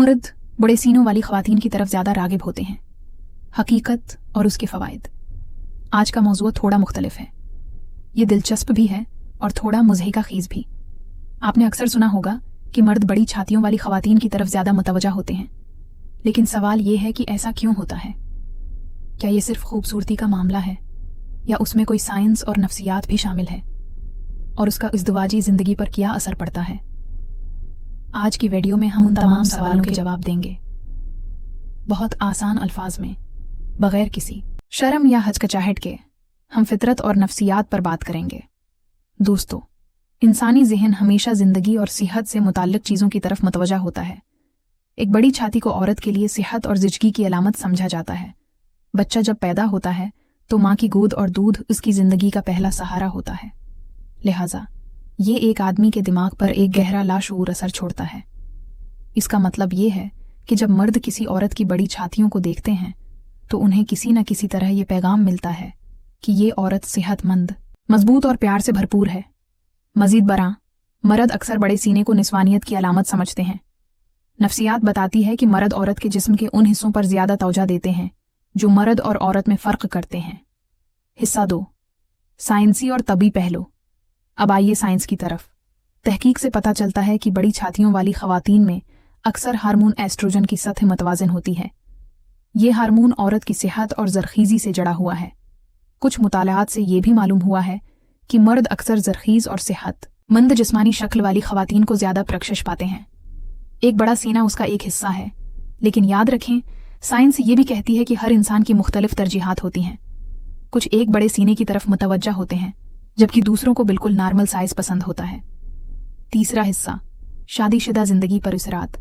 मर्द बड़े सीनों वाली ख़वातीन की तरफ ज़्यादा राग़िब होते हैं। हकीकत और उसके फ़वाइद। आज का मौज़ूअ थोड़ा मुख्तलिफ है। ये दिलचस्प भी है और थोड़ा मुज़हिका ख़ीज़ भी। आपने अक्सर सुना होगा कि मर्द बड़ी छातियों वाली ख़वातीन की तरफ ज़्यादा मुतवज्जा होते हैं, लेकिन सवाल ये है कि ऐसा क्यों होता है? क्या ये सिर्फ खूबसूरती का मामला है या उसमें कोई साइंस और नफ्सियात भी शामिल है, और उसका इज़्दिवाजी ज़िंदगी पर क्या असर पड़ता है? आज की वीडियो में हम उन तमाम सवालों के जवाब देंगे, बहुत आसान अल्फाज में, बगैर किसी शर्म या हचकचाहट के। हम फितरत और नफ्सियात पर बात करेंगे। दोस्तों, इंसानी ज़हन हमेशा ज़िंदगी और सेहत से मुताल्लिक़ चीज़ों की तरफ मुतवज्जा होता है। एक बड़ी छाती को औरत के लिए सेहत और ज़िचगी की अलामत समझा जाता है। बच्चा जब पैदा होता है तो माँ की गोद और दूध उसकी ज़िंदगी का पहला सहारा होता है। लिहाजा ये एक आदमी के दिमाग पर एक गहरा लाशऊर असर छोड़ता है। इसका मतलब ये है कि जब मर्द किसी औरत की बड़ी छातियों को देखते हैं तो उन्हें किसी न किसी तरह ये पैगाम मिलता है कि ये औरत सेहतमंद, मजबूत और प्यार से भरपूर है। मजीद बरां, मर्द अक्सर बड़े सीने को निस्वानियत की अलामत समझते हैं। नफ्सियात बताती है कि मर्द औरत के जिस्म के उन हिस्सों पर ज़्यादा तवज्जो देते हैं जो मर्द और औरत में फ़र्क करते हैं। हिस्सा 2, साइंसी और तबी पहलू। अब आइए साइंस की तरफ। तहकीक से पता चलता है कि बड़ी छातियों वाली ख़वातीन में अक्सर हार्मोन एस्ट्रोजन की सतह मुतवाज़िन होती है। ये हार्मोन औरत की सेहत और ज़रख़ीज़ी से जुड़ा हुआ है। कुछ मुतालात से ये भी मालूम हुआ है कि मर्द अक्सर ज़रख़ीज़ और सेहतमंद जिस्मानी शक्ल वाली ख़वातीन को ज़्यादा प्रकशिश पाते हैं। एक बड़ा सीना उसका एक हिस्सा है, लेकिन याद रखें, साइंस ये भी कहती है कि हर इंसान की मुख्तलिफ तरजीहात होती हैं। कुछ एक बड़े सीने की तरफ मुतवज्जा होते हैं, जबकि दूसरों को बिल्कुल नॉर्मल साइज पसंद होता है। तीसरा हिस्सा, शादीशुदा ज़िंदगी पर असरात।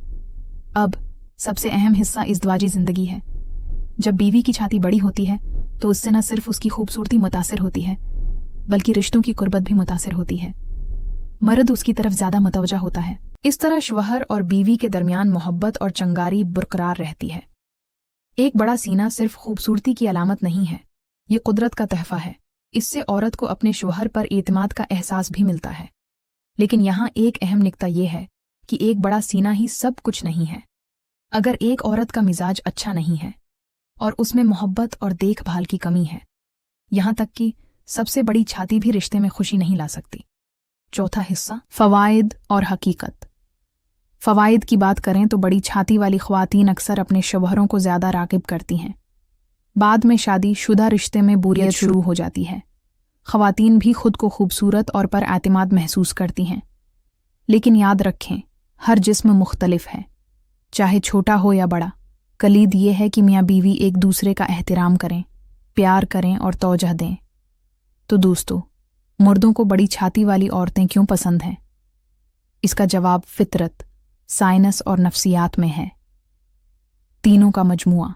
अब सबसे अहम हिस्सा इज़्दिवाजी ज़िंदगी है। जब बीवी की छाती बड़ी होती है तो उससे न सिर्फ उसकी खूबसूरती मुतासिर होती है, बल्कि रिश्तों की कुर्बत भी मुतासिर होती है। मर्द उसकी तरफ ज़्यादा मुतवज्जा होता है। इस तरह शौहर और बीवी के दरमियान मोहब्बत और चंगारी बरकरार रहती है। एक बड़ा सीना सिर्फ खूबसूरती की अलामत नहीं है, ये कुदरत का तहफ़ा है। इससे औरत को अपने शौहर पर एतमाद का एहसास भी मिलता है। लेकिन यहाँ एक अहम नुक्ता यह है कि एक बड़ा सीना ही सब कुछ नहीं है। अगर एक औरत का मिजाज अच्छा नहीं है और उसमें मोहब्बत और देखभाल की कमी है, यहाँ तक कि सबसे बड़ी छाती भी रिश्ते में खुशी नहीं ला सकती। चौथा हिस्सा, फ़वाइद और हकीकत। फ़वाइद की बात करें तो बड़ी छाती वाली ख़वातीन अक्सर अपने शौहरों को ज़्यादा राग़िब करती हैं। बाद में शादीशुदा रिश्ते में बोरियत शुरू हो जाती है। ख़वातीन भी खुद को खूबसूरत और पर एतमाद महसूस करती हैं। लेकिन याद रखें, हर जिस्म मुख्तलिफ है, चाहे छोटा हो या बड़ा। कलीद ये है कि मियाँ बीवी एक दूसरे का एहतराम करें, प्यार करें और तवज्जो दें। तो दोस्तों, मर्दों को बड़ी छाती वाली औरतें क्यों पसंद हैं? इसका जवाब फितरत, साइंस और नफ्सियात में है। तीनों का मजमुआ।